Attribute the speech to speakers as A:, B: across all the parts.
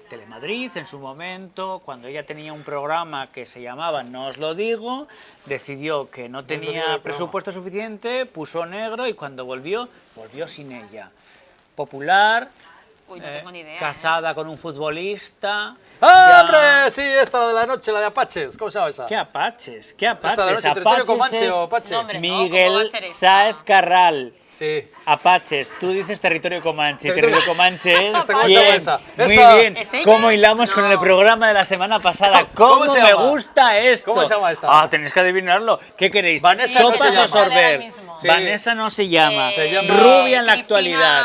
A: Telemadrid en su momento, cuando ella tenía un programa que se llamaba No os lo digo, decidió que no tenía presupuesto suficiente, puso negro y cuando volvió sin ella. Popular,
B: Uy, no tengo ni idea,
A: casada con un futbolista.
C: ¡Ah, hombre! Sí, esta, la de la noche, la de Apaches. ¿Cómo se llama esa?
A: ¿Qué Apaches? ¿Qué Apaches?
C: Esta de la noche, Territorio Comanche
A: es
C: o Apache.
B: No, hombre,
A: Miguel
B: ¿cómo va a ser esa?
A: Sáez Carral.
C: Sí.
A: Apaches, tú dices Territorio Comanche. Territorio Comanche es
C: ¿Cómo se
A: ¿quién?
C: llama esa?
A: Muy
C: Esa-
A: bien.
B: ¿Es ella?
A: ¿Cómo hilamos con
B: No.
A: el programa de la semana pasada?
C: ¿Cómo
A: ¿Cómo
C: se
A: me
C: llama?
A: gusta esto?
C: ¿Cómo se llama esta?
A: Ah, tenéis que adivinarlo. ¿Qué queréis?
C: Vanessa no se
A: ¿Sopas
C: llama.
A: o sorber?
B: Ahora mismo.
C: Sí.
A: Vanessa no se llama.
C: Se llama
A: Rubia en la
B: Cristina-
A: actualidad.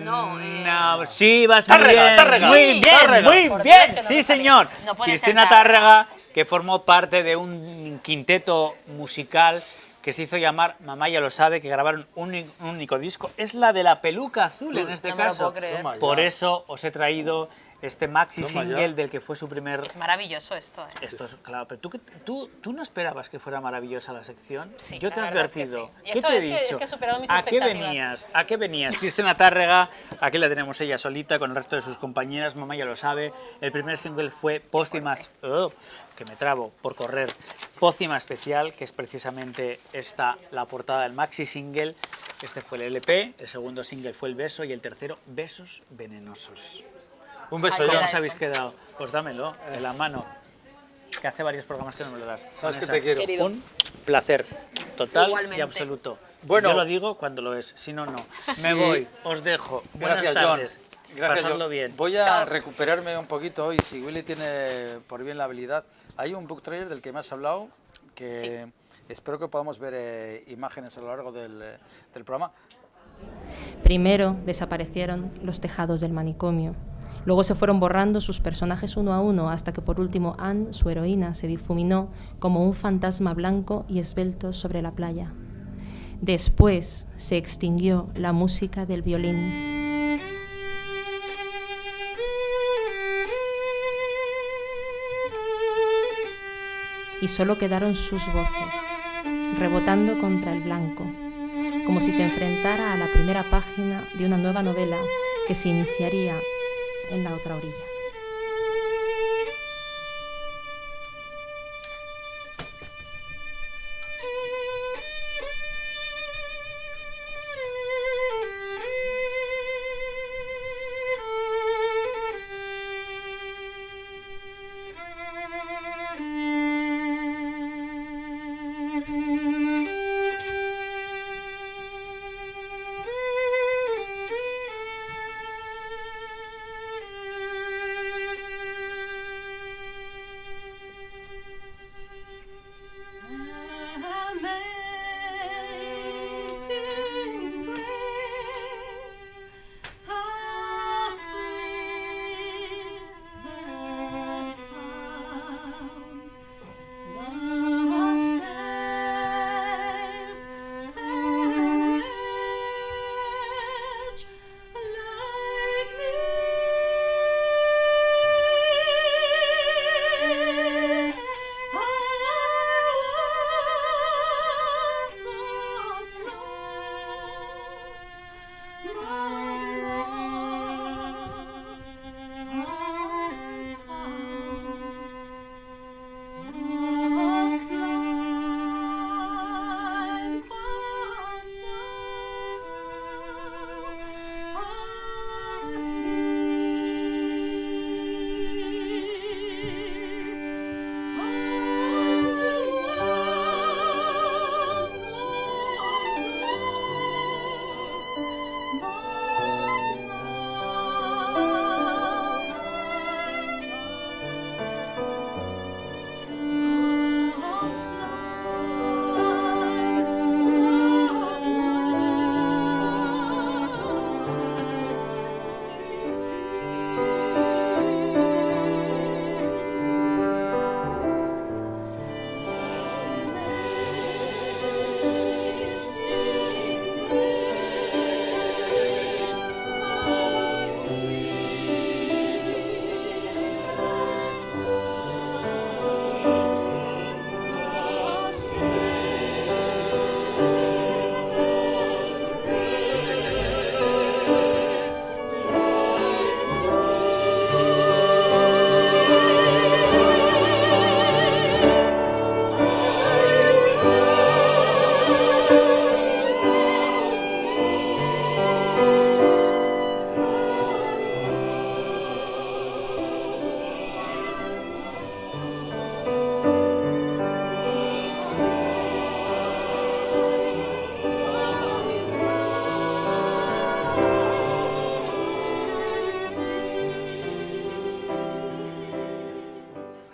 B: No,
A: No, sí, vas
C: Tárrega,
A: bien.
C: Tárrega.
A: Muy
C: Sí.
A: bien,
C: Tárrega.
A: muy
B: Por
A: bien.
B: Dios, que no
A: Sí,
B: me sale.
A: señor.
B: No puede ser
A: Cristina
B: Tárrega.
A: Tárrega, que formó parte de un quinteto musical que se hizo llamar Mamá ya lo sabe, que grabaron un único disco. Es la de la peluca azul en este
B: No me lo
A: caso.
B: puedo creer.
C: Toma ya.
A: Por eso os he traído este maxi
C: Toma ya.
A: single del que fue su primer...
B: Es maravilloso esto, ¿eh?
A: Esto es claro, pero tú no esperabas que fuera maravillosa la sección.
B: Sí,
A: Yo te he
B: la verdad es que
A: advertido.
B: sí. Y
A: ¿Qué
B: eso
A: te he
B: es que-
A: dicho?
B: es que ha superado mis
A: ¿A qué
B: expectativas.
A: venías? ¿A qué venías? Cristina Tárrega, aquí la tenemos ella solita con el resto de sus compañeras, Mamá ya lo sabe. El primer single fue Póstima, que me trabo por correr, Pócima Especial, que es precisamente esta la portada del maxi single. Este fue el LP, el segundo single fue El Beso y el tercero Besos Venenosos.
C: Un beso
B: Ay,
C: ya.
A: ¿Cómo
B: Era
A: os habéis
B: eso.
A: quedado? Pues dámelo, en la mano. Que hace varios programas que no me lo das.
C: Sabes que
A: Vanessa,
C: te quiero.
B: Querido.
A: Un placer total
B: Igualmente.
A: y absoluto.
C: Bueno.
A: Yo lo digo cuando lo es, si no, no.
C: Sí.
A: Me voy, os dejo. Buenas
C: Gracias, John.
A: tardes.
C: Gracias,
A: Pasadlo
C: John.
A: bien.
C: Voy a
B: Chao.
C: recuperarme un poquito hoy. Si Willy tiene por bien la habilidad, hay un book trailer del que me has hablado que espero que podamos ver imágenes a lo largo del programa.
D: Primero desaparecieron los tejados del manicomio. Luego se fueron borrando sus personajes uno a uno hasta que por último Anne, su heroína, se difuminó como un fantasma blanco y esbelto sobre la playa. Después se extinguió la música del violín. Y solo quedaron sus voces, rebotando contra el blanco, como si se enfrentara a la primera página de una nueva novela que se iniciaría en la otra orilla.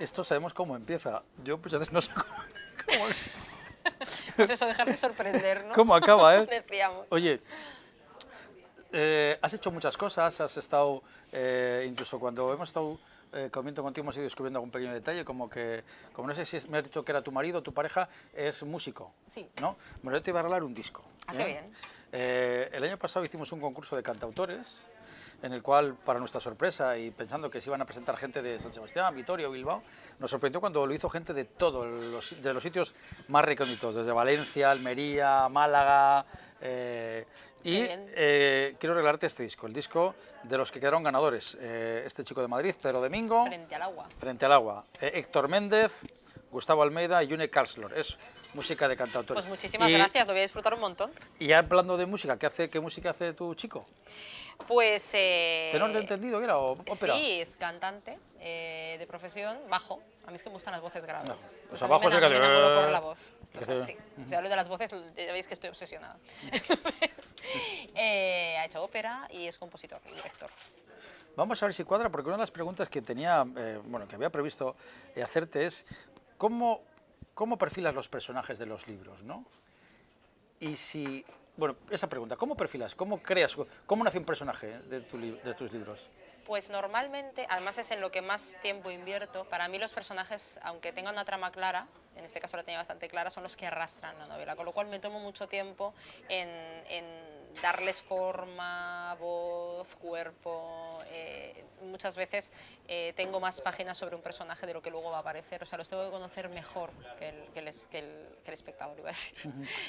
C: esto sabemos cómo empieza. Yo pues a veces no sé
B: Pues eso, dejarse sorprender, ¿no?
C: cómo acaba, ¿eh?
B: Decíamos.
C: Oye, has hecho muchas cosas, has estado, incluso cuando hemos estado comiendo contigo hemos ido descubriendo algún pequeño detalle, como no sé si me has dicho que era tu marido o tu pareja, es músico,
B: Sí.
C: ¿no? Bueno, yo te iba a regalar un disco.
B: Ah, qué bien.
C: El año pasado hicimos un concurso de cantautores, en el cual, para nuestra sorpresa y pensando que se iban a presentar gente de San Sebastián, Vitoria o Bilbao, nos sorprendió cuando lo hizo gente de todos los sitios más recónditos, desde Valencia, Almería, Málaga. Quiero regalarte este disco, el disco de los que quedaron ganadores. Este chico de Madrid, Pedro Domingo.
B: Frente al agua.
C: Frente al agua. Héctor Méndez, Gustavo Almeida y June Carlslor. Es música de cantautores.
B: Pues muchísimas gracias, lo voy a disfrutar un montón.
C: Y hablando de música, ¿qué música hace tu chico?
B: Pues...
C: ¿Tenor de entendido que era o ópera?
B: Sí, es cantante de profesión, bajo. A mí es que me gustan las voces graves.
C: No,
B: Pues
C: los
B: a mí
C: bajos
B: me
C: es que-
B: enamoro por la voz. Esto es
C: que-
B: así. O sea, lo de las voces, ya veis que estoy obsesionada. Entonces, ha hecho ópera y es compositor y director.
C: Vamos a ver si cuadra, porque una de las preguntas que tenía, que había previsto hacerte es ¿cómo perfilas los personajes de los libros, ¿no? Y si, esa pregunta, ¿cómo perfilas, cómo creas, cómo nace un personaje de tus libros?
B: Pues normalmente, además es en lo que más tiempo invierto, para mí los personajes, aunque tengan una trama clara, en este caso la tenía bastante clara, son los que arrastran la novela, con lo cual me tomo mucho tiempo en darles forma, voz, cuerpo. Muchas veces tengo más páginas sobre un personaje de lo que luego va a aparecer, o sea, los tengo que conocer mejor que el espectador, iba a decir,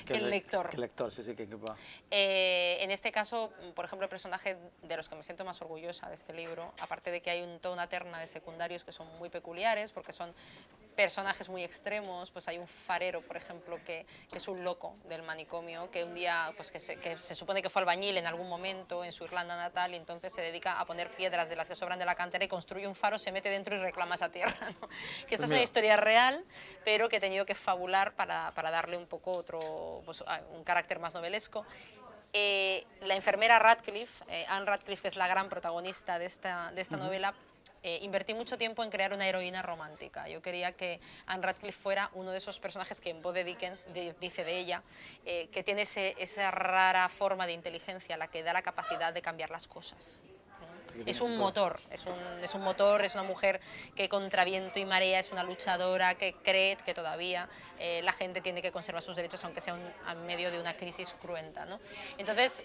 B: que el lector.
C: Que el lector, sí, que va.
B: En este caso, por ejemplo, el personaje de los que me siento más orgullosa de este libro, aparte de que hay toda una terna de secundarios que son muy peculiares, porque son personajes muy extremos, pues hay un farero, por ejemplo, que es un loco del manicomio, que un día, pues que se supone que fue albañil en algún momento en su Irlanda natal y entonces se dedica a poner piedras de las que sobran de la cantera y construye un faro, se mete dentro y reclama esa tierra, ¿no? Que esta es una historia real, pero que he tenido que fabular para darle un poco un carácter más novelesco. La enfermera Radcliffe, Anne Radcliffe, que es la gran protagonista de esta novela, invertí mucho tiempo en crear una heroína romántica. Yo quería que Anne Radcliffe fuera uno de esos personajes que en voz de Dickens dice de ella, que tiene esa rara forma de inteligencia, la que da la capacidad de cambiar las cosas. Es un motor, es una mujer que contra viento y marea es una luchadora, que cree que todavía la gente tiene que conservar sus derechos aunque sea en medio de una crisis cruenta, ¿no? Entonces,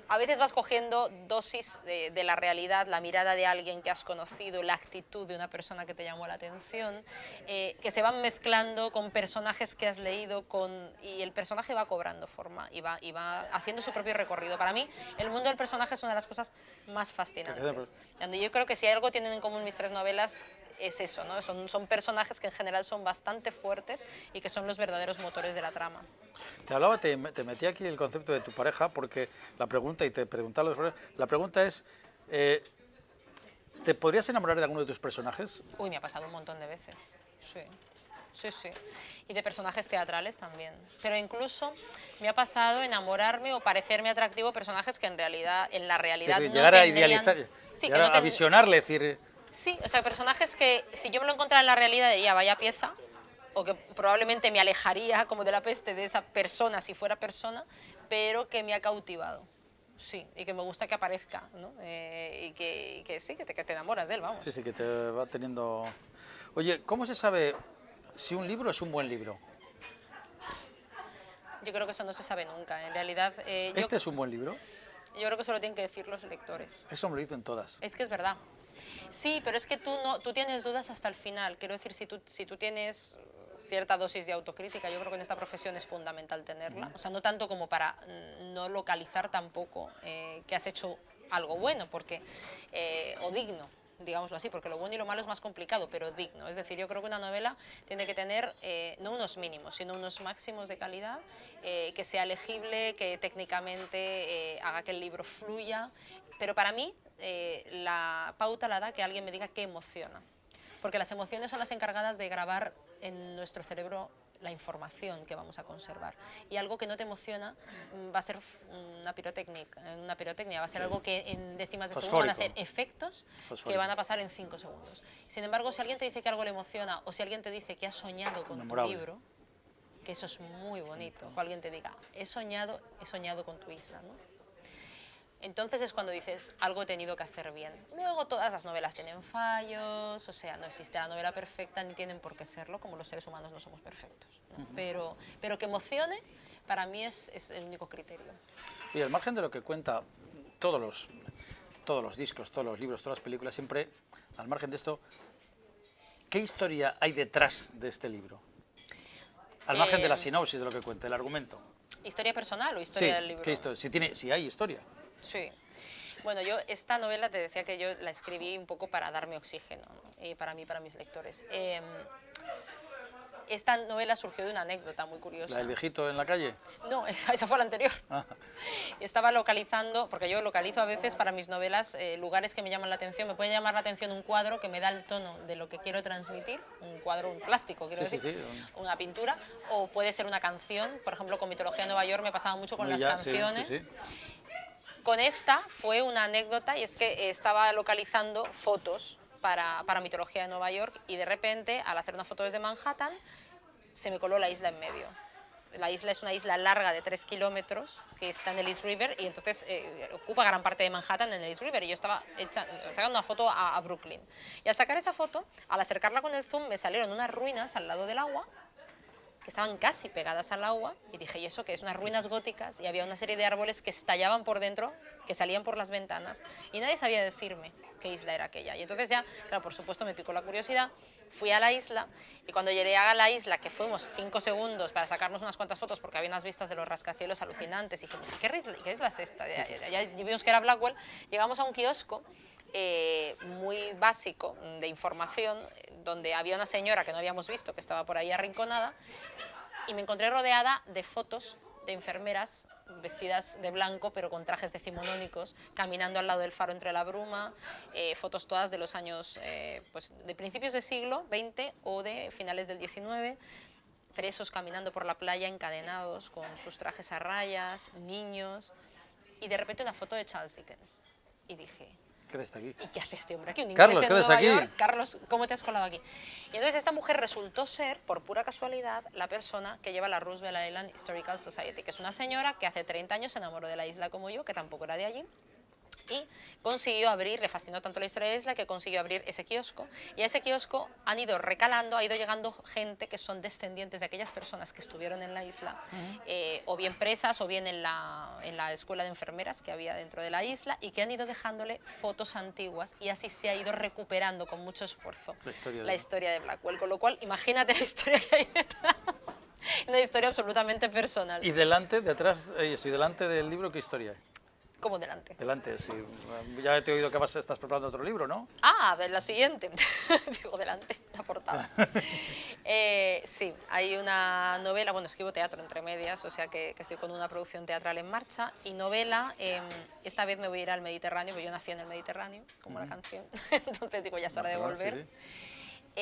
B: a veces vas cogiendo dosis de la realidad, la mirada de alguien que has conocido, la actitud de una persona que te llamó la atención, que se van mezclando con personajes que has leído y el personaje va cobrando forma y va haciendo su propio recorrido. Para mí, el mundo del personaje es una de las cosas más fascinantes. Donde yo creo que si algo tienen en común mis tres novelas es eso, ¿no? Son personajes que en general son bastante fuertes y que son los verdaderos motores de la trama.
C: Te metí aquí el concepto de tu pareja porque la pregunta, y te preguntaba, la pregunta es, ¿te podrías enamorar de alguno de tus personajes?
B: Uy, me ha pasado un montón de veces, sí. Y de personajes teatrales también. Pero incluso me ha pasado enamorarme o parecerme atractivo personajes que en la realidad
C: Sí,
B: no
C: llegar a
B: tendrían...
C: idealizar,
B: Sí,
C: llegar a visionarle, decir...
B: Sí, o sea, personajes que si yo me lo encontrara en la realidad diría vaya pieza, o que probablemente me alejaría como de la peste de esa persona si fuera persona, pero que me ha cautivado. Sí, y que me gusta que aparezca, ¿no? Y que sí, que te enamoras de él, vamos.
C: Sí, que te va teniendo... Oye, ¿cómo se sabe si un libro es un buen libro?
B: Yo creo que eso no se sabe nunca, en realidad...
C: ¿Este es un buen libro?
B: Yo creo que eso lo tienen que decir los lectores.
C: Eso me lo dicen todas.
B: Es que es verdad. Sí, pero es que tú tienes dudas hasta el final. Quiero decir, si tú tienes cierta dosis de autocrítica, yo creo que en esta profesión es fundamental tenerla. O sea, no tanto como para no localizar tampoco que has hecho algo bueno o digno, digámoslo así, porque lo bueno y lo malo es más complicado, pero digno. Es decir, yo creo que una novela tiene que tener no unos mínimos, sino unos máximos de calidad, que sea legible, que técnicamente haga que el libro fluya. Pero para mí, la pauta la da que alguien me diga qué emociona. Porque las emociones son las encargadas de grabar en nuestro cerebro la información que vamos a conservar. Y algo que no te emociona va a ser una pirotecnia, va a ser algo que en décimas de segundo van a ser efectos que van a pasar en 5 segundos. Sin embargo, si alguien te dice que algo le emociona o si alguien te dice que ha soñado con tu libro, que eso es muy bonito, o alguien te diga, he soñado con tu isla, ¿no? Entonces es cuando dices, algo he tenido que hacer bien. Luego todas las novelas tienen fallos, o sea, no existe la novela perfecta ni tienen por qué serlo, como los seres humanos no somos perfectos, ¿no? Pero que emocione, para mí es el único criterio.
C: Y al margen de lo que cuenta todos los discos, todos los libros, todas las películas, siempre, al margen de esto, ¿qué historia hay detrás de este libro? Al margen de la sinopsis de lo que cuenta, el argumento.
B: ¿Historia personal o historia del libro?
C: Si hay historia.
B: Sí. Bueno, yo esta novela te decía que yo la escribí un poco para darme oxígeno, ¿no? Para mí, para mis lectores. Esta novela surgió de una anécdota muy curiosa.
C: ¿La del viejito en la calle?
B: No, esa fue la anterior.
C: Ah.
B: Estaba localizando, porque yo localizo a veces para mis novelas lugares que me llaman la atención. Me puede llamar la atención un cuadro que me da el tono de lo que quiero transmitir, un cuadro, un plástico, quiero decir, una pintura, o puede ser una canción. Por ejemplo, con Mitología de Nueva York me pasaba mucho con las canciones. Sí. Con esta fue una anécdota y es que estaba localizando fotos para Mitología de Nueva York y de repente, al hacer una foto desde Manhattan, se me coló la isla en medio. La isla es una isla larga de 3 kilómetros que está en el East River y entonces ocupa gran parte de Manhattan en el East River y yo estaba sacando una foto a Brooklyn. Y al sacar esa foto, al acercarla con el zoom, me salieron unas ruinas al lado del agua que estaban casi pegadas al agua y dije, ¿y eso qué es? Unas ruinas góticas y había una serie de árboles que estallaban por dentro, que salían por las ventanas y nadie sabía decirme qué isla era aquella. Y entonces ya, claro, por supuesto me picó la curiosidad, fui a la isla y cuando llegué a la isla, que fuimos 5 segundos para sacarnos unas cuantas fotos porque había unas vistas de los rascacielos alucinantes y dijimos, ¿qué isla es esta? Ya vimos que era Blackwell, llegamos a un kiosco muy básico de información donde había una señora que no habíamos visto, que estaba por ahí arrinconada y me encontré rodeada de fotos de enfermeras vestidas de blanco pero con trajes decimonónicos caminando al lado del faro entre la bruma, fotos todas de los años pues de principios del siglo XX o de finales del XIX, presos caminando por la playa encadenados con sus trajes a rayas, niños y de repente una foto de Charles Dickens y dije,
C: ¿qué hace aquí?
B: ¿y qué hace este hombre aquí? Un
C: Carlos,
B: inglés
C: ¿qué
B: en
C: haces
B: Nueva
C: aquí?
B: York. Carlos, ¿cómo te has colado aquí? Y entonces esta mujer resultó ser, por pura casualidad, la persona que lleva la Roosevelt Island Historical Society, que es una señora que hace 30 años se enamoró de la isla como yo, que tampoco era de allí, y consiguió abrir, le fascinó tanto la historia de la isla que consiguió abrir ese kiosco y a ese kiosco han ido recalando, ha ido llegando gente que son descendientes de aquellas personas que estuvieron en la isla, o bien presas o bien en la escuela de enfermeras que había dentro de la isla y que han ido dejándole fotos antiguas y así se ha ido recuperando con mucho esfuerzo la historia de Blackwell, con lo cual imagínate la historia que hay detrás, una historia absolutamente personal.
C: Y delante, detrás, y delante del libro, ¿qué historia hay?
B: ¿Cómo delante?
C: Delante, sí. Ya te he oído que estás preparando otro libro, ¿no?
B: Ah, de la siguiente. Digo, delante, la portada. Sí, hay una novela, bueno, escribo teatro entre medias, o sea que estoy con una producción teatral en marcha. Y novela, esta vez me voy a ir al Mediterráneo, porque yo nací en el Mediterráneo, como la canción. Entonces digo, ya es hora de volver. Sí, sí.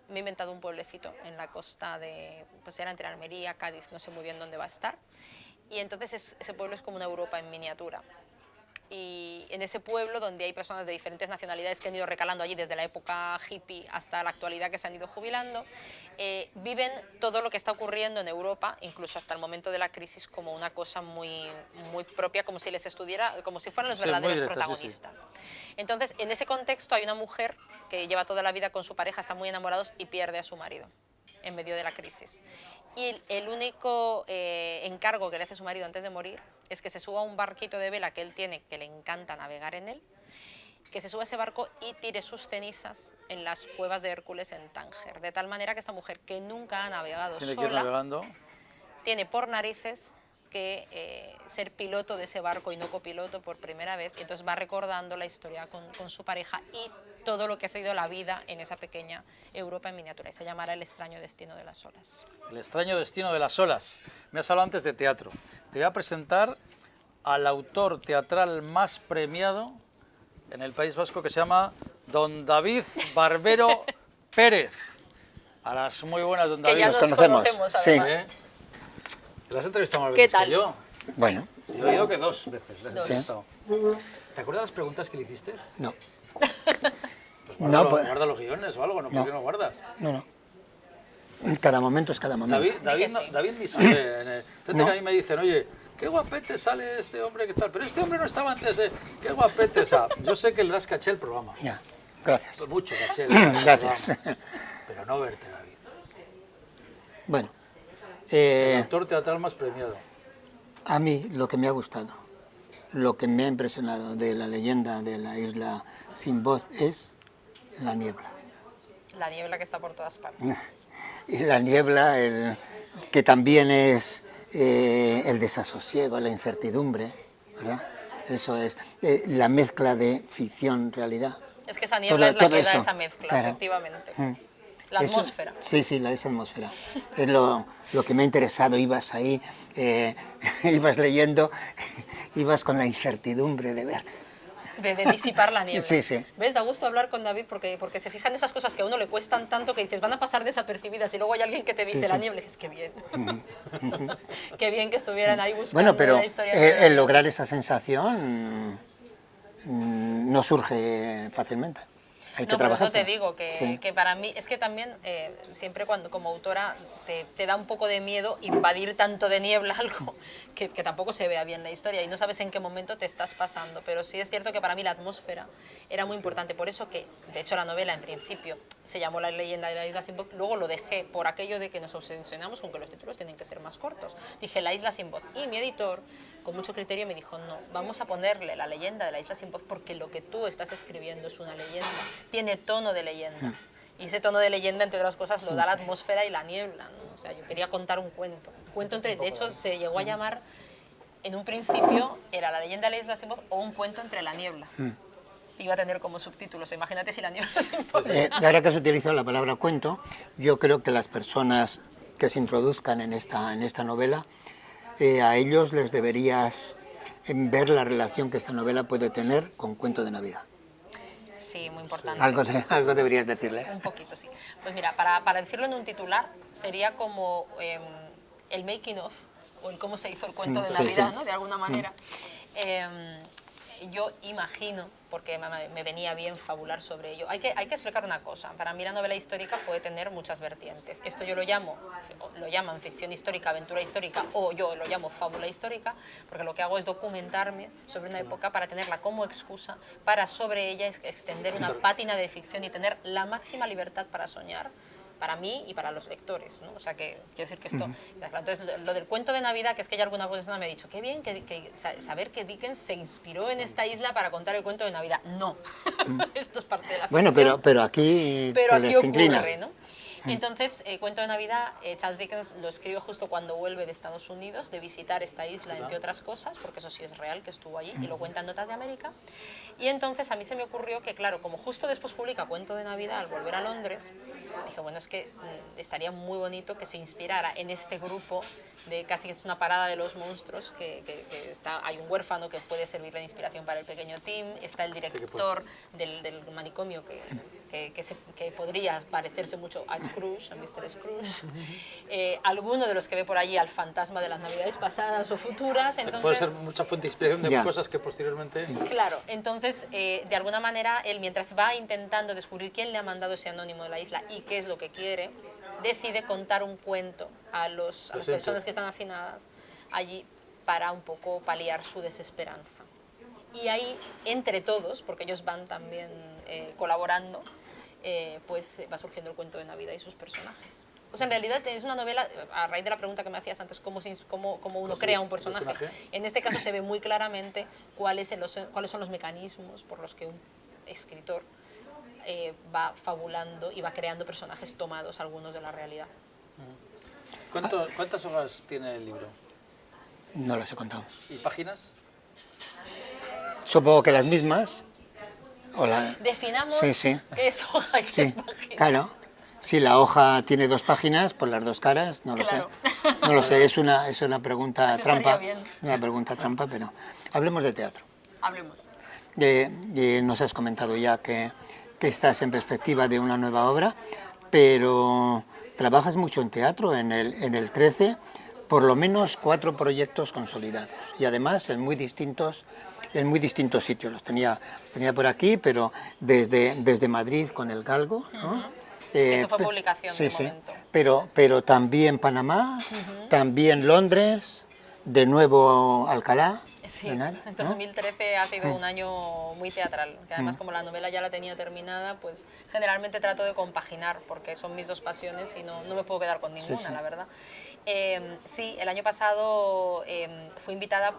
B: Me he inventado un pueblecito en la costa de, pues era entre Almería, Cádiz, no sé muy bien dónde va a estar. Y entonces ese pueblo es como una Europa en miniatura. Y en ese pueblo, donde hay personas de diferentes nacionalidades que han ido recalando allí desde la época hippie hasta la actualidad que se han ido jubilando, viven todo lo que está ocurriendo en Europa, incluso hasta el momento de la crisis, como una cosa muy, muy propia, como si les estuviera, como si fueran los verdaderos protagonistas. Sí, sí. Entonces, en ese contexto hay una mujer que lleva toda la vida con su pareja, están muy enamorados y pierde a su marido en medio de la crisis. Y el único encargo que le hace su marido antes de morir es que se suba a un barquito de vela que él tiene, que le encanta navegar en él, que se suba a ese barco y tire sus cenizas en las cuevas de Hércules en Tánger. De tal manera que esta mujer, que nunca ha navegado sola, tiene por narices que ser piloto de ese barco y no copiloto por primera vez, y entonces va recordando la historia con su pareja y todo lo que ha sido la vida en esa pequeña Europa en miniatura, y se llamará El extraño destino de las olas.
C: El extraño destino de las olas. Me has hablado antes de teatro. Te voy a presentar al autor teatral más premiado en el País Vasco, que se llama Don David Barbero Pérez. A las muy buenas, don
B: Que
C: David.
B: ya
E: nos
B: nos
E: conocemos.
B: conocemos,
E: Sí.
B: además.
C: ¿Eh? ¿Las has entrevistado más
B: ¿Qué
C: veces que
B: tal?
C: yo?
E: Bueno,
C: Yo he oído que 2 veces. las he
B: Dos.
C: entrevistado. ¿Te acuerdas las preguntas que le hiciste?
E: no.
C: Pues
E: No,
C: guarda,
E: pues-
C: guarda los guiones o algo, ¿no? ¿Por qué no guardas?
E: No. Cada momento es cada momento.
C: David,
B: sí.
C: David ni sabe. Fíjate que a mí me dicen, oye, qué guapete sale este hombre que tal. Pero este hombre no estaba antes, qué guapete. O sea, yo sé que le das caché al programa.
E: Ya, gracias.
C: Pues mucho caché. le das al
E: Gracias.
C: programa. Pero no verte, David.
E: Bueno,
C: El actor teatral más premiado.
E: a mí lo que me ha gustado, lo que me ha impresionado de la leyenda de la isla sin voz es la niebla.
B: La niebla que está por todas partes.
E: Y la niebla, que también es el desasosiego, la incertidumbre, ¿verdad? Eso es la mezcla de ficción-realidad.
B: Es que esa niebla es la que da
E: eso,
B: esa mezcla,
E: claro.
B: efectivamente. La
E: Eso-
B: atmósfera.
E: Sí, esa atmósfera. Es lo que me ha interesado. Ibas ahí, ibas leyendo, ibas con la incertidumbre de ver.
B: De disipar la niebla.
E: Sí, sí.
B: ¿Ves? Da gusto hablar con David porque se fijan en esas cosas que a uno le cuestan tanto que dices, van a pasar desapercibidas y luego hay alguien que te dice
E: Sí,
B: la
E: sí.
B: niebla y dices, qué bien. Qué bien que estuvieran ahí buscando
E: Bueno, pero
B: la historia. de
E: el lograr esa sensación no surge fácilmente. Hay que
B: No, por eso
E: trabajarse.
B: te digo que,
E: Sí.
B: que para mí es que también siempre cuando como autora te da un poco de miedo invadir tanto de niebla algo que tampoco se vea bien la historia y no sabes en qué momento te estás pasando. Pero sí es cierto que para mí la atmósfera era muy importante. Por eso que, de hecho, la novela en principio se llamó La leyenda de la isla sin voz. Luego lo dejé por aquello de que nos obsesionamos con que los títulos tienen que ser más cortos. Dije La isla sin voz. Y mi editor, con mucho criterio, me dijo, no, vamos a ponerle La leyenda de la isla sin voz porque lo que tú estás escribiendo es una leyenda. Tiene tono de leyenda. Y ese tono de leyenda, entre otras cosas, lo da la atmósfera y la niebla, ¿no? O sea, yo quería contar un cuento. Cuento entre, de hecho, se llegó a llamar, en un principio, era La leyenda de la isla sin voz o un cuento entre la niebla. Iba a tener como subtítulos. Imagínate si la niebla sin voz.
E: Ahora que se utiliza la palabra cuento, yo creo que las personas que se introduzcan en esta novela, a ellos les deberías ver la relación que esta novela puede tener con Cuento de Navidad.
B: Sí, muy importante.
E: Algo deberías decirle.
B: Un poquito, sí. Pues mira, para decirlo en un titular, sería como el making of, o el cómo se hizo el cuento de
E: Sí,
B: Navidad,
E: sí.
B: ¿no? De alguna manera. Yo imagino, porque me venía bien fabular sobre ello, hay que explicar una cosa. Para mí la novela histórica puede tener muchas vertientes. Esto yo lo llaman ficción histórica, aventura histórica, o yo lo llamo fábula histórica, porque lo que hago es documentarme sobre una época para tenerla como excusa, para sobre ella extender una pátina de ficción y tener la máxima libertad para soñar, para mí y para los lectores, ¿no? O sea, que quiero decir que esto... Entonces, lo del cuento de Navidad, que es que ya alguna persona me ha dicho, qué bien saber que Dickens se inspiró en esta isla para contar el cuento de Navidad. No, esto es parte de la
E: Bueno,
B: ficción.
E: pero aquí
B: Pero
E: te
B: aquí
E: les inclina.
B: ocurre, ¿no? Entonces, Cuento de Navidad, Charles Dickens lo escribió justo cuando vuelve de Estados Unidos, de visitar esta isla, entre otras cosas, porque eso sí es real, que estuvo allí, y lo cuenta en Notas de América. Y entonces a mí se me ocurrió que, claro, como justo después publica Cuento de Navidad al volver a Londres, dije, bueno, es que estaría muy bonito que se inspirara en este grupo de casi que es una parada de los monstruos, que hay un huérfano que puede servir de inspiración para el pequeño Tim, está el director del manicomio que podría parecerse mucho a Scrooge, a Mr. Scrooge, alguno de los que ve por allí al fantasma de las navidades pasadas o futuras, entonces...
C: Puede ser mucha fuente de inspiración de
E: Ya.
C: cosas que posteriormente...
B: Claro, entonces, de alguna manera, él mientras va intentando descubrir quién le ha mandado ese anónimo de la isla y qué es lo que quiere, decide contar un cuento a las personas que están hacinadas allí para un poco paliar su desesperanza. Y ahí, entre todos, porque ellos van también colaborando, pues va surgiendo el cuento de Navidad y sus personajes. O sea, en realidad es una novela, a raíz de la pregunta que me hacías antes, cómo uno crea un personaje. En este caso se ve muy claramente cuáles son los mecanismos por los que un escritor va fabulando y va creando personajes tomados, algunos de la realidad.
C: ¿Cuántas hojas tiene el libro?
E: No las he contado.
C: ¿Y páginas?
E: Supongo que las mismas.
B: Definamos
E: Sí, sí.
B: qué es hoja y qué es
E: Sí,
B: página.
E: claro. Si la hoja tiene 2 páginas, por las 2 caras, no lo
B: Claro.
E: sé. No lo sé, es una pregunta
B: Eso estaría
E: trampa.
B: bien.
E: Una pregunta trampa, pero hablemos de teatro.
B: Hablemos.
E: Nos has comentado ya que estás en perspectiva de una nueva obra. pero trabajas mucho en teatro, en el 13, por lo menos 4 proyectos consolidados, y además en muy distintos sitios. Los tenía por aquí, pero desde Madrid con El Galgo, ¿no?
B: Eso fue publicación
E: sí,
B: de
E: sí,
B: momento.
E: pero también Panamá, también Londres, de nuevo Alcalá.
B: Sí,
E: de Henares,
B: en
E: ¿no?
B: 2013 ha sido un año muy teatral, que además como la novela ya la tenía terminada, pues generalmente trato de compaginar, porque son mis 2 pasiones y no me puedo quedar con ninguna,
E: sí.
B: la verdad. Sí, el año pasado fui invitada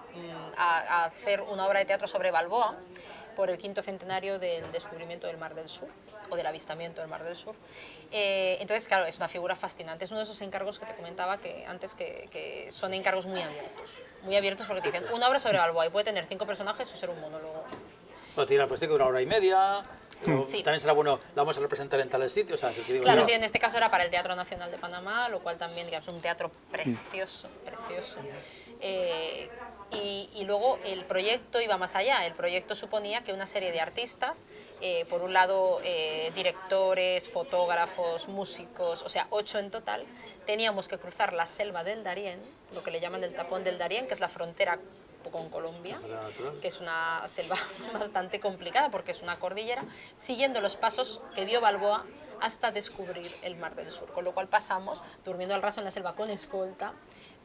B: a hacer una obra de teatro sobre Balboa, por el 5º centenario del descubrimiento del Mar del Sur, o del avistamiento del Mar del Sur. Entonces, claro, es una figura fascinante. Es uno de esos encargos que te comentaba que antes, que son encargos muy abiertos porque te dicen una obra sobre Balboa y puede tener 5 personajes o ser un monólogo.
C: Bueno, tiene pues, de 1 hora y media.
B: Sí.
C: También será bueno, la vamos a representar en tales sitios. O sea, que te digo
B: Claro,
C: yo.
B: sí, en este caso era para el Teatro Nacional de Panamá, lo cual también, digamos, es un teatro precioso, precioso. Y luego el proyecto iba más allá. El proyecto suponía que una serie de artistas, por un lado directores, fotógrafos, músicos, o sea, 8 en total, teníamos que cruzar la selva del Darién, lo que le llaman el tapón del Darién, que es la frontera con Colombia, que es una selva bastante complicada porque es una cordillera, siguiendo los pasos que dio Balboa hasta descubrir el Mar del Sur, con lo cual pasamos durmiendo al raso en la selva con escolta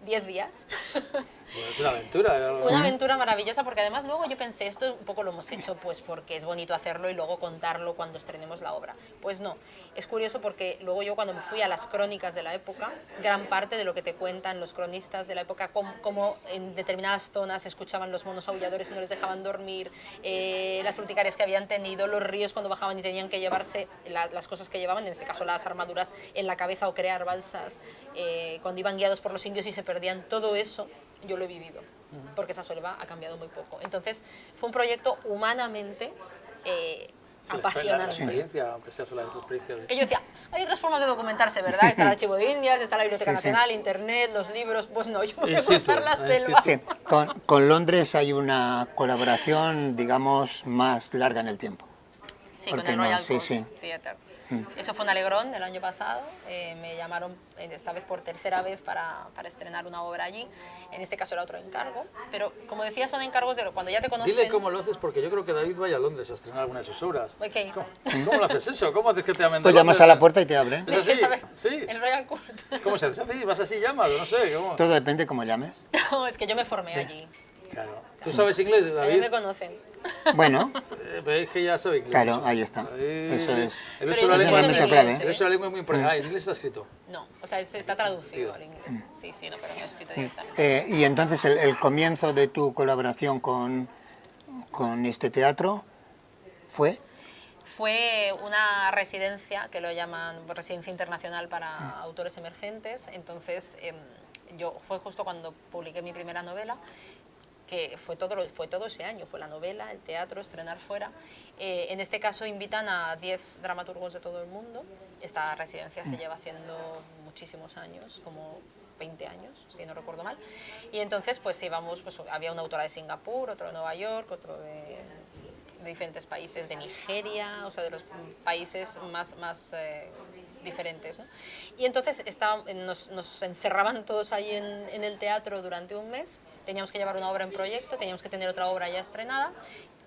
B: 10 días.
C: Bueno, es una aventura.
B: Una aventura maravillosa, porque además luego yo pensé, esto un poco lo hemos hecho pues porque es bonito hacerlo y luego contarlo cuando estrenemos la obra. Pues no, es curioso porque luego yo cuando me fui a las crónicas de la época, gran parte de lo que te cuentan los cronistas de la época, cómo en determinadas zonas escuchaban los monos aulladores y no les dejaban dormir, las urticarias que habían tenido, los ríos cuando bajaban y tenían que llevarse las cosas que llevaban, en este caso las armaduras en la cabeza o crear balsas, cuando iban guiados por los indios y se perdían, todo eso yo lo he vivido, porque esa selva ha cambiado muy poco. Entonces fue un proyecto humanamente apasionante.
C: La experiencia, aunque sea sola esa experiencia.
B: Que yo decía, hay otras formas de documentarse, ¿verdad? Está el Archivo de Indias, está la Biblioteca
E: Sí, sí.
B: Nacional, Internet, los libros. Pues no, yo me voy a
C: In situ,
B: cruzar la
C: in
B: selva.
E: Sí, con Londres hay una colaboración, digamos, más larga en el tiempo.
B: Sí,
E: ¿Por
B: con
E: qué
B: el
E: no?
B: Royal
E: Sí,
B: Court
E: sí.
B: Theatre. Eso fue un alegrón el año pasado. Me llamaron esta vez por 3ª vez para estrenar una obra allí. En este caso era otro encargo. Pero como decía, son encargos de cuando ya te conocen.
C: Dile cómo lo haces, porque yo creo que David vaya a Londres a estrenar alguna de sus obras.
B: Ok.
C: ¿Cómo lo haces eso? ¿Cómo haces que te llamen de
E: Pues llamas
C: Londres?
E: a la puerta y te abren.
C: ¿Es así?
B: ¿Sabes?
C: Sí.
B: El Royal Court.
C: ¿Cómo se hace? ¿Vas así y llamas? No sé. ¿Cómo?
E: Todo depende cómo llames.
B: No, es que yo me formé allí.
C: Claro. ¿Tú sabes inglés,
B: Allí
C: David?
B: me conocen.
E: Bueno,
C: Pero es que ya sabe inglés.
E: claro,
C: mucho.
E: ahí está. Eso es.
C: El
B: Pero
C: uso de la
B: yo no
C: lengua
B: entiendo
E: momento
B: inglés,
E: clave.
C: el uso de la lengua es muy importante. Ah, en inglés está escrito.
B: No, o sea, se está traducido al inglés. Sí, sí, no, pero no escrito directamente.
E: Y entonces el comienzo de tu colaboración con este teatro fue...
B: Fue una residencia, que lo llaman residencia internacional para autores emergentes. Entonces, fue justo cuando publiqué mi primera novela, que fue todo ese año, fue la novela, el teatro, estrenar fuera. En este caso invitan a 10 dramaturgos de todo el mundo. Esta residencia se lleva haciendo muchísimos años, como 20 años, si no recuerdo mal. Y entonces pues íbamos, pues había una autora de Singapur, otro de Nueva York, otro de diferentes países, de Nigeria, o sea, de los países más diferentes, ¿no? Y entonces nos encerraban todos ahí en el teatro durante un mes. Teníamos que llevar una obra en proyecto, teníamos que tener otra obra ya estrenada,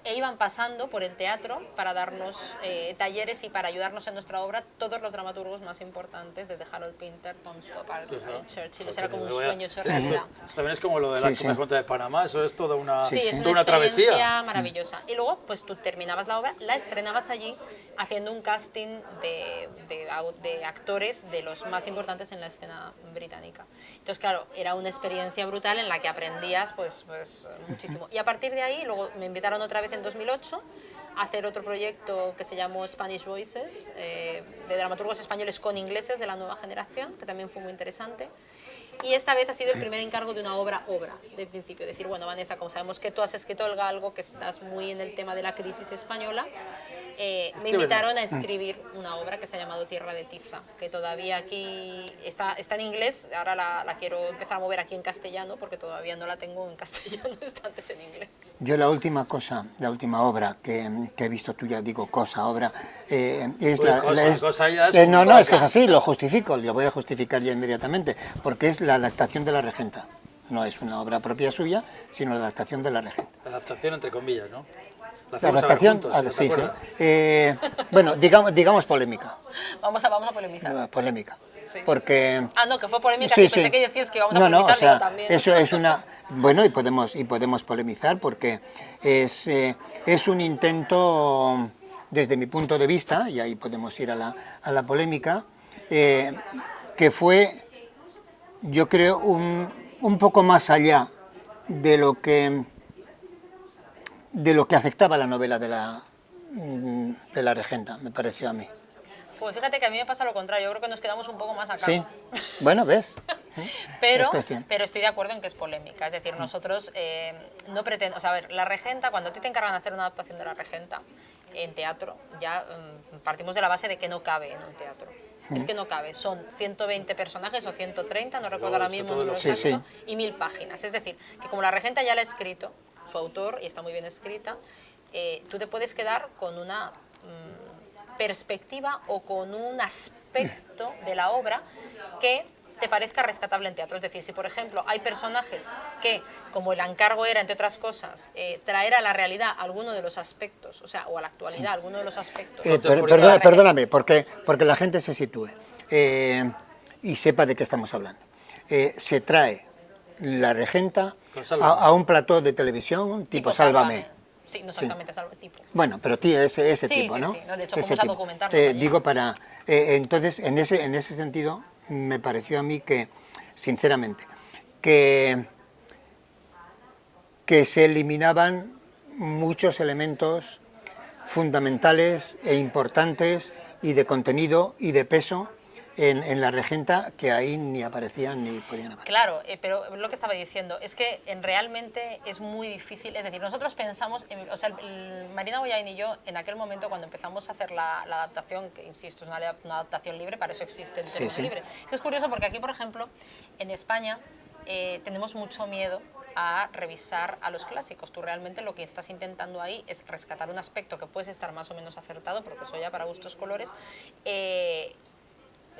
B: e iban pasando por el teatro para darnos talleres y para ayudarnos en nuestra obra todos los dramaturgos más importantes, desde Harold Pinter, Tom Stoppard, Churchill. Era como un sueño hecho realidad.
C: Esto también es como lo de la
E: Sí,
C: Junta de Panamá, eso es toda una,
B: Sí, es
C: toda
B: una
C: travesía.
B: experiencia maravillosa. Y luego, pues tú terminabas la obra, la estrenabas allí, haciendo un casting de actores de los más importantes en la escena británica. Entonces, claro, era una experiencia brutal en la que aprendías pues muchísimo. Y a partir de ahí, luego me invitaron otra vez en 2008 a hacer otro proyecto que se llamó Spanish Voices, de dramaturgos españoles con ingleses de la nueva generación, que también fue muy interesante. Y esta vez ha sido el primer encargo de una obra de principio. Decir, bueno, Vanessa, como sabemos que tú has escrito El Galgo, que estás muy en el tema de la crisis española, me invitaron a escribir una obra que se ha llamado Tierra de Tiza, que todavía aquí está en inglés, ahora la quiero empezar a mover aquí en castellano, porque todavía no la tengo en castellano, está antes en inglés.
E: Yo la última obra que he visto tuya, digo obra, es
C: Uy,
E: la...
C: cosa,
E: es-
C: cosa ya es
E: no,
C: un
E: no, es que es
B: cosa.
E: así, lo justifico, lo voy a justificar ya inmediatamente, porque es la adaptación de La Regenta. No es una obra propia suya, sino la adaptación de La Regenta.
C: Adaptación entre comillas, ¿no? La
E: La
C: hacemos a ver
E: adaptación,
C: juntos, ¿te
E: sí,
C: acuerdas?
E: sí. Bueno, digamos polémica.
B: Vamos a polemizar.
E: Polémica.
B: Sí.
E: Porque...
B: Ah, no, que fue polémica,
E: Sí,
B: que pensé
E: sí.
B: que decías que íbamos a
E: No,
B: polemizar,
E: o sea,
B: digo, también.
E: eso es una... Bueno, y podemos polemizar porque es un intento, desde mi punto de vista, y ahí podemos ir a la polémica, que fue, yo creo, un poco más allá de lo que aceptaba la novela de la Regenta, me pareció a mí.
B: Pues fíjate que a mí me pasa lo contrario, yo creo que nos quedamos un poco más acá.
E: Sí, bueno, ¿ves?
B: Pero,
E: Es cuestión.
B: pero estoy de acuerdo en que es polémica, es decir, nosotros no pretendemos, o sea, a ver, La Regenta, cuando a ti te encargan de hacer una adaptación de La Regenta en teatro, ya partimos de la base de que no cabe en un teatro. Es que no cabe, son 120 personajes o 130, no recuerdo ahora mismo el número
E: Sí,
B: exacto,
E: sí.
B: y 1000 páginas. Es decir, que como La Regenta ya la ha escrito su autor, y está muy bien escrita, tú te puedes quedar con una perspectiva o con un aspecto de la obra que te parezca rescatable en teatro. Es decir, si por ejemplo hay personajes que, como el encargo era, entre otras cosas, traer a la realidad alguno de los aspectos, o sea, o a la actualidad alguno de los aspectos.
E: Perdóname, porque la gente se sitúe y sepa de qué estamos hablando. Se trae La Regenta
C: Con Sálvame.
E: a un plató de televisión tipo Sálvame.
B: Sí, no exactamente Sálvame, tipo.
E: Bueno, pero ese
B: Sí,
E: tipo,
B: sí,
E: ¿no?
B: sí, no, de hecho,
E: Ese
B: fuimos a
E: tipo.
B: documentarnos allí.
E: Digo para... entonces, en ese sentido, me pareció a mí que, sinceramente, que se eliminaban muchos elementos fundamentales e importantes y de contenido y de peso en La Regenta, que ahí ni aparecían ni podían aparecer.
B: Claro, pero lo que estaba diciendo es que realmente es muy difícil, es decir, nosotros pensamos, o sea, Marina Boyain y yo, en aquel momento cuando empezamos a hacer la adaptación, que insisto, es una adaptación libre, para eso existe el término
E: sí.
B: libre. Es curioso porque aquí, por ejemplo, en España tenemos mucho miedo a revisar a los clásicos. Tú realmente lo que estás intentando ahí es rescatar un aspecto que puedes estar más o menos acertado, porque eso ya para gustos colores,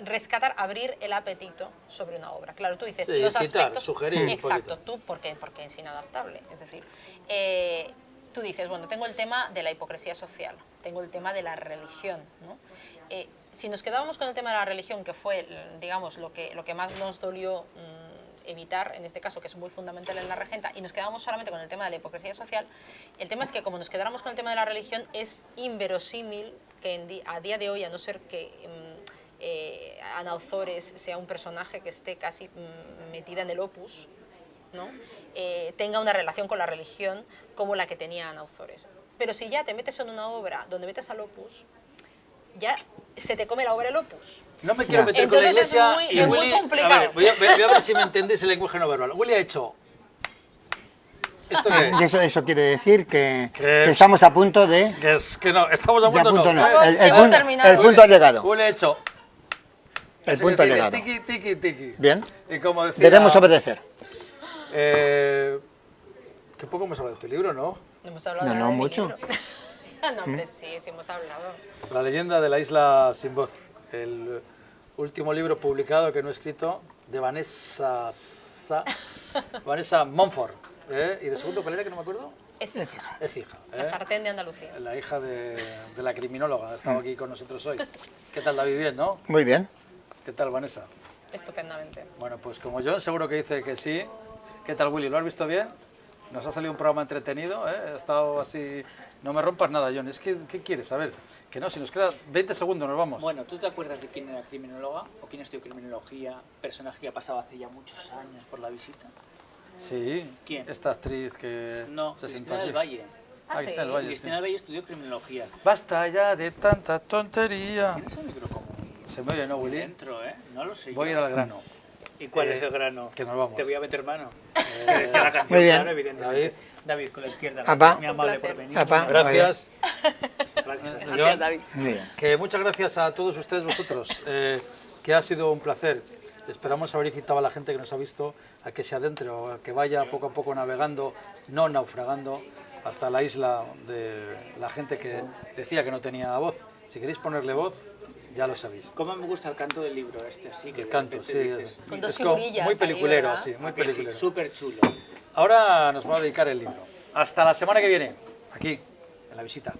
B: rescatar, abrir el apetito sobre una obra. Claro, tú dices,
C: Sí,
B: los
C: citar,
B: aspectos...
C: sugerir un
B: Exacto,
C: poquito.
B: tú, ¿por qué? Porque es inadaptable. Es decir, tú dices, bueno, tengo el tema de la hipocresía social, tengo el tema de la religión, ¿no? Si nos quedábamos con el tema de la religión, que fue, digamos, lo que más nos dolió evitar, en este caso, que es muy fundamental en La Regenta, y nos quedamos solamente con el tema de la hipocresía social, el tema es que como nos quedáramos con el tema de la religión, es inverosímil que a día de hoy, a no ser que Ana Ozores sea un personaje que esté casi metida en el opus, ¿no? Tenga una relación con la religión como la que tenía Ana Ozores. Pero si ya te metes en una obra donde metes al opus, ya se te come la obra el opus.
C: No me quiero meter con la
B: Entonces es
C: iglesia
B: muy-
C: y
B: es muy
C: Willy...
B: complicado.
C: A ver, voy a ver si me entendéis el lenguaje no verbal. Willy ha hecho... ¿Esto qué es?
E: Y eso quiere decir que
C: Que-
E: estamos a punto de...
C: Que es que no, estamos a
E: Ya
C: punto
E: punto
C: no.
E: no. El
B: Hemos terminado.
E: el punto ha llegado.
C: Willy ha hecho...
E: El
C: Ese
E: punto ha
C: que tiene
E: llegado.
C: Tiki, tiki, tiki.
E: Bien.
C: Y como decía...
E: Debemos obedecer.
C: Qué poco hemos hablado de tu libro, ¿no?
B: No hemos hablado
E: No,
B: nada de mi
E: mucho.
B: libro. No, hombre, sí hemos hablado.
C: La leyenda de la isla sin voz. El último libro publicado que no he escrito de Vanessa Montfort. ¿Y de segundo cuál era que no me acuerdo?
E: Écija.
C: Écija.
B: La sartén de Andalucía.
C: La hija de la criminóloga. Ha estado aquí con nosotros hoy. ¿Qué tal, David? Bien, ¿no?
E: Muy bien.
C: ¿Qué tal, Vanessa?
B: Estupendamente.
C: Bueno, pues como yo, seguro que dice que sí. ¿Qué tal, Willy? ¿Lo has visto bien? Nos ha salido un programa entretenido, ¿eh? Ha estado así... No me rompas nada, John. Es que, ¿qué quieres? A ver, que no, si nos queda 20 segundos nos vamos.
A: Bueno, ¿tú te acuerdas de quién era criminóloga o quién estudió criminología? Personaje que ha pasado hace ya muchos años por la visita.
C: Sí.
A: ¿Quién?
C: Esta actriz que
A: No,
C: se sentó
A: Cristina
C: aquí.
A: del Valle.
B: Ah,
C: Aquí
B: sí.
C: está el Valle.
A: Cristina del Valle estudió criminología.
C: Basta ya de tanta tontería.
A: ¿Tienes el micro como
C: Se me oye, ¿no, Willy?
A: dentro, eh? No lo sé.
C: Voy a
A: yo.
C: ir al grano.
A: ¿Y cuál es el grano?
C: que nos vamos.
A: Te voy a meter mano. Que decía la canción,
E: Muy bien.
A: claro, evidentemente. David con la izquierda.
E: Apá.
A: Muy amable
B: Un
A: por
B: placer.
A: venir.
E: Apá.
C: Gracias.
A: Gracias a ti.
B: Gracias, David.
E: Muy bien.
C: Que muchas gracias a todos ustedes, vosotros, que ha sido un placer. Esperamos haber incitado a la gente que nos ha visto a que se adentre o a que vaya poco a poco navegando, no naufragando, hasta la isla de la gente que decía que no tenía voz. Si queréis ponerle voz, ya lo sabéis.
A: Cómo me gusta el canto del libro este, así que
C: El canto,
A: de repente
C: sí,
A: dices,
B: Con dos
C: es como
B: figurillas
C: muy
B: ahí,
C: peliculero,
B: ¿verdad?
C: sí, muy
A: "Ah, que sí,
C: peliculero.
A: súper chulo".
C: Ahora nos va a dedicar el libro. Hasta la semana que viene, aquí, en La Visita.